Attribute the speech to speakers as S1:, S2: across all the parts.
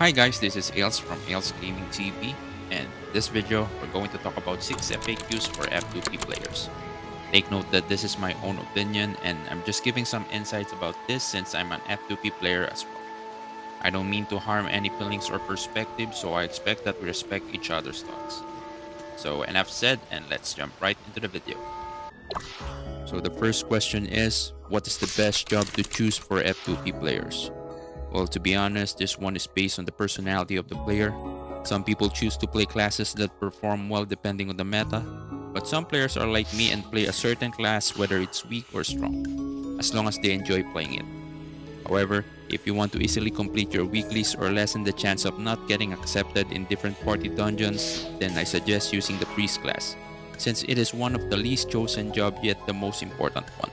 S1: Hi guys, this is Ails from Ails Gaming TV, and in this video we're going to talk about 6 FAQs for F2P players. Take note that this is my own opinion and I'm just giving some insights about this since I'm an F2P player as well. I don't mean to harm any feelings or perspectives, so I expect that we respect each other's thoughts. So enough said, and let's jump right into the video. So the first question is, what is the best job to choose for F2P players? Well, to be honest, this one is based on the personality of the player. Some people choose to play classes that perform well depending on the meta, but some players are like me and play a certain class whether it's weak or strong, as long as they enjoy playing it. However, if you want to easily complete your weeklies or lessen the chance of not getting accepted in different party dungeons, then I suggest using the priest class, since it is one of the least chosen job yet the most important one.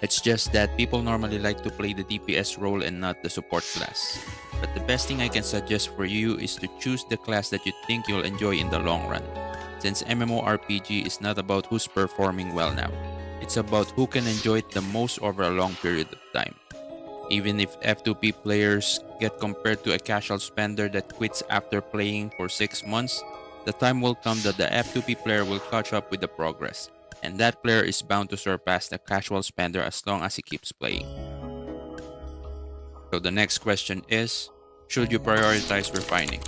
S1: It's just that people normally like to play the DPS role and not the support class. But the best thing I can suggest for you is to choose the class that you think you'll enjoy in the long run. Since MMORPG is not about who's performing well now, it's about who can enjoy it the most over a long period of time. Even if F2P players get compared to a casual spender that quits after playing for 6 months, the time will come that the F2P player will catch up with the progress, and that player is bound to surpass the casual spender as long as he keeps playing. So the next question is, should you prioritize refining?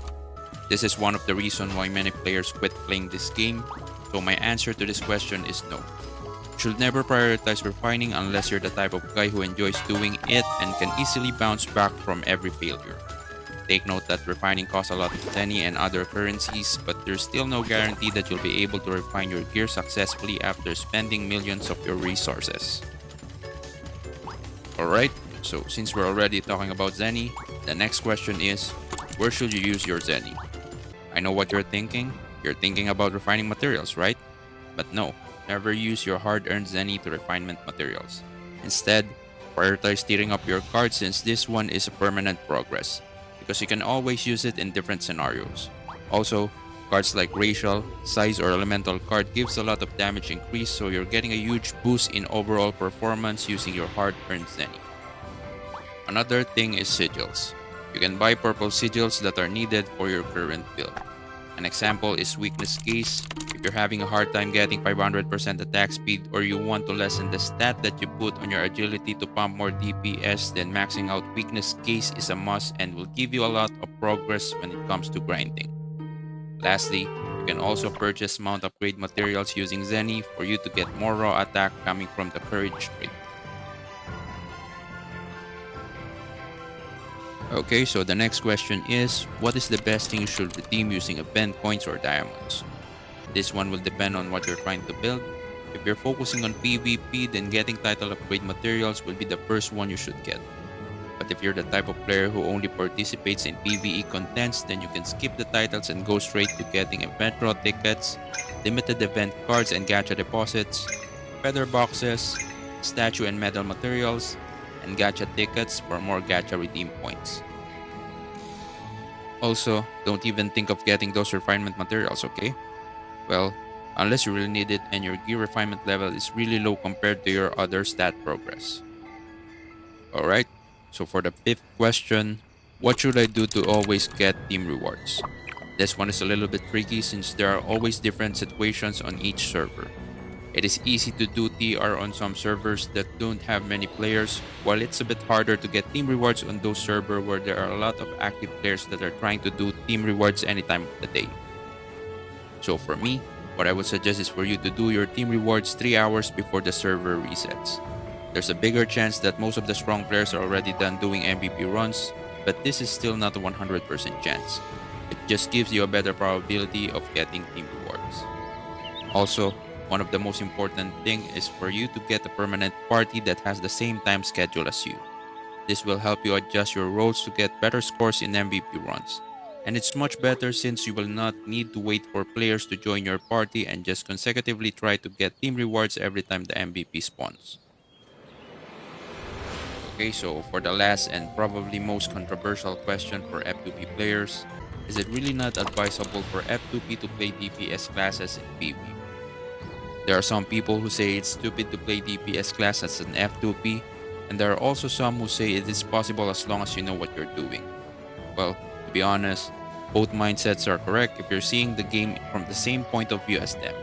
S1: This is one of the reasons why many players quit playing this game, so my answer to this question is no. You should never prioritize refining unless you're the type of guy who enjoys doing it and can easily bounce back from every failure. Take note that refining costs a lot of zeni and other currencies, but there's still no guarantee that you'll be able to refine your gear successfully after spending millions of your resources. Alright, so since we're already talking about zeni, the next question is, where should you use your zeni? I know what you're thinking. You're thinking about refining materials, right? But no, never use your hard-earned zeni to refinement materials. Instead, prioritize tearing up your card since this one is a permanent progress, because you can always use it in different scenarios. Also, cards like racial, size, or elemental card gives a lot of damage increase, so you're getting a huge boost in overall performance using your hard-earned zeni. Another thing is sigils. You can buy purple sigils that are needed for your current build. An example is weakness case. If you're having a hard time getting 500% attack speed or you want to lessen the stat that you put on your agility to pump more DPS, then maxing out weakness case is a must and will give you a lot of progress when it comes to grinding. Lastly, you can also purchase mount upgrade materials using zeni for you to get more raw attack coming from the courage trait. Okay, so the next question is, what is the best thing you should redeem using event coins or diamonds? This one will depend on what you're trying to build. If you're focusing on PvP, then getting title upgrade materials will be the first one you should get. But if you're the type of player who only participates in PvE contents, then you can skip the titles and go straight to getting event raw tickets, limited event cards and gacha deposits, feather boxes, statue and medal materials, and gacha tickets for more gacha redeem points. Also, don't even think of getting those refinement materials, okay? Well, unless you really need it and your gear refinement level is really low compared to your other stat progress. Alright, so for the fifth question, what should I do to always get team rewards? This one is a little bit tricky since there are always different situations on each server. It is easy to do TR on some servers that don't have many players, while it's a bit harder to get team rewards on those servers where there are a lot of active players that are trying to do team rewards any time of the day. So for me, what I would suggest is for you to do your team rewards 3 hours before the server resets. There's a bigger chance that most of the strong players are already done doing MVP runs, but this is still not a 100% chance. It just gives you a better probability of getting team rewards. Also, one of the most important thing is for you to get a permanent party that has the same time schedule as you. This will help you adjust your roles to get better scores in MVP runs. And it's much better since you will not need to wait for players to join your party and just consecutively try to get team rewards every time the MVP spawns. Okay, so for the last and probably most controversial question for F2P players, is it really not advisable for F2P to play DPS classes in PvP? There are some people who say it's stupid to play DPS class as an F2P, and there are also some who say it is possible as long as you know what you're doing. Well, be honest, both mindsets are correct if you're seeing the game from the same point of view as them.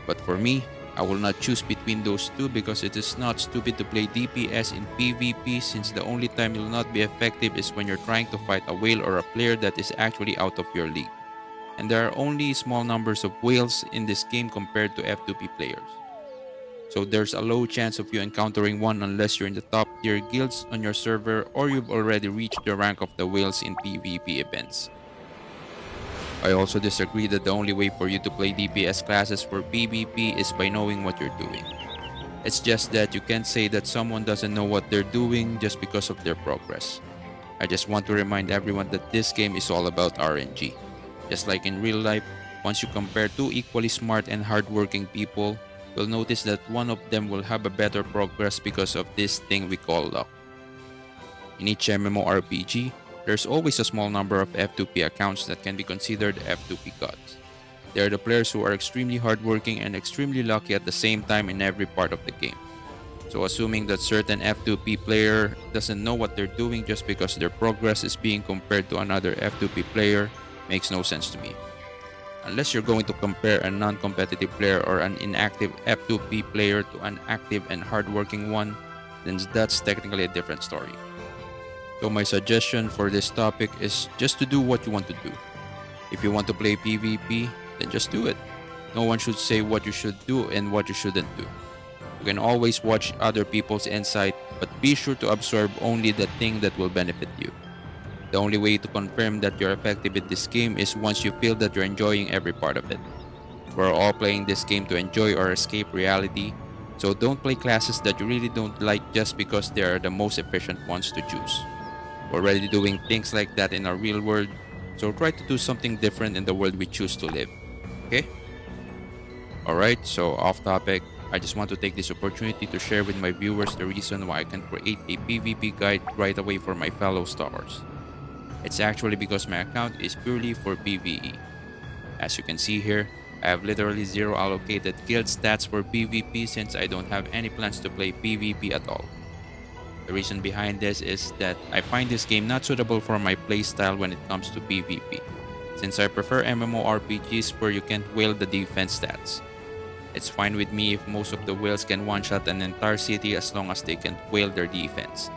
S1: But for me, I will not choose between those two because it is not stupid to play DPS in PvP, since the only time you'll not be effective is when you're trying to fight a whale or a player that is actually out of your league. And there are only small numbers of whales in this game compared to F2P players. So there's a low chance of you encountering one unless you're in the top tier guilds on your server or you've already reached the rank of the whales in PvP events. I also disagree that the only way for you to play DPS classes for PvP is by knowing what you're doing. It's just that you can't say that someone doesn't know what they're doing just because of their progress. I just want to remind everyone that this game is all about RNG. Just like in real life, once you compare two equally smart and hardworking people, you'll notice that one of them will have a better progress because of this thing we call luck. In each MMORPG, there's always a small number of F2P accounts that can be considered F2P gods. They are the players who are extremely hardworking and extremely lucky at the same time in every part of the game. So assuming that certain F2P player doesn't know what they're doing just because their progress is being compared to another F2P player makes no sense to me. Unless you're going to compare a non-competitive player or an inactive F2P player to an active and hardworking one, then that's technically a different story. So my suggestion for this topic is just to do what you want to do. If you want to play PvP, then just do it. No one should say what you should do and what you shouldn't do. You can always watch other people's insight, but be sure to absorb only the thing that will benefit you. The only way to confirm that you're effective in this game is once you feel that you're enjoying every part of it. We're all playing this game to enjoy or escape reality, so don't play classes that you really don't like just because they are the most efficient ones to choose. We're already doing things like that in our real world, so try to do something different in the world we choose to live. Okay? Alright, so off topic, I just want to take this opportunity to share with my viewers the reason why I can create a PvP guide right away for my fellow stalkers. It's actually because my account is purely for PvE. As you can see here, I have literally zero allocated guild stats for PvP since I don't have any plans to play PvP at all. The reason behind this is that I find this game not suitable for my playstyle when it comes to PvP, since I prefer MMORPGs where you can't whale the defense stats. It's fine with me if most of the whales can one-shot an entire city as long as they can't whale their defense.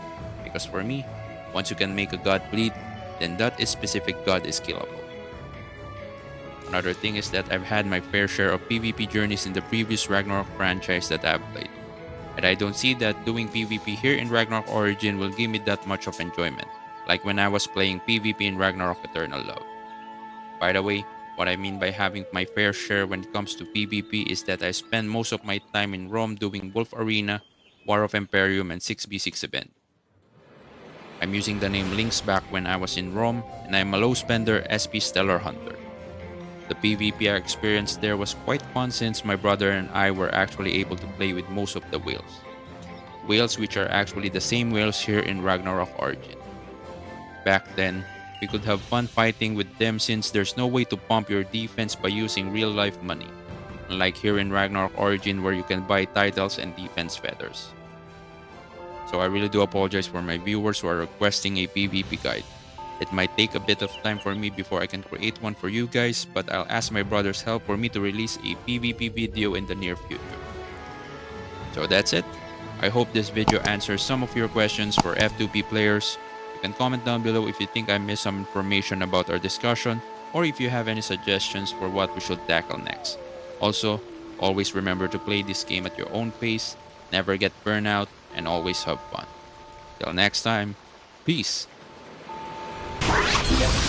S1: Because for me, once you can make a god bleed, then that specific god is killable. Another thing is that I've had my fair share of PvP journeys in the previous Ragnarok franchise that I've played. And I don't see that doing PvP here in Ragnarok Origin will give me that much of enjoyment, like when I was playing PvP in Ragnarok Eternal Love. By the way, what I mean by having my fair share when it comes to PvP is that I spend most of my time in Rome doing Wolf Arena, War of Imperium, and 6v6 event. I'm using the name Lynx back when I was in Rome, and I'm a low spender SP Stellar Hunter. The PvP I experienced there was quite fun since my brother and I were actually able to play with most of the whales. Whales which are actually the same whales here in Ragnarok Origin. Back then, we could have fun fighting with them since there's no way to pump your defense by using real life money, unlike here in Ragnarok Origin where you can buy titles and defense feathers. So I really do apologize for my viewers who are requesting a PvP guide. It might take a bit of time for me before I can create one for you guys, but I'll ask my brother's help for me to release a PvP video in the near future. So that's it. I hope this video answers some of your questions for F2P players. You can comment down below if you think I missed some information about our discussion, or if you have any suggestions for what we should tackle next. Also, always remember to play this game at your own pace, never get burnout, and always have fun. Till next time, peace!
S2: Yep.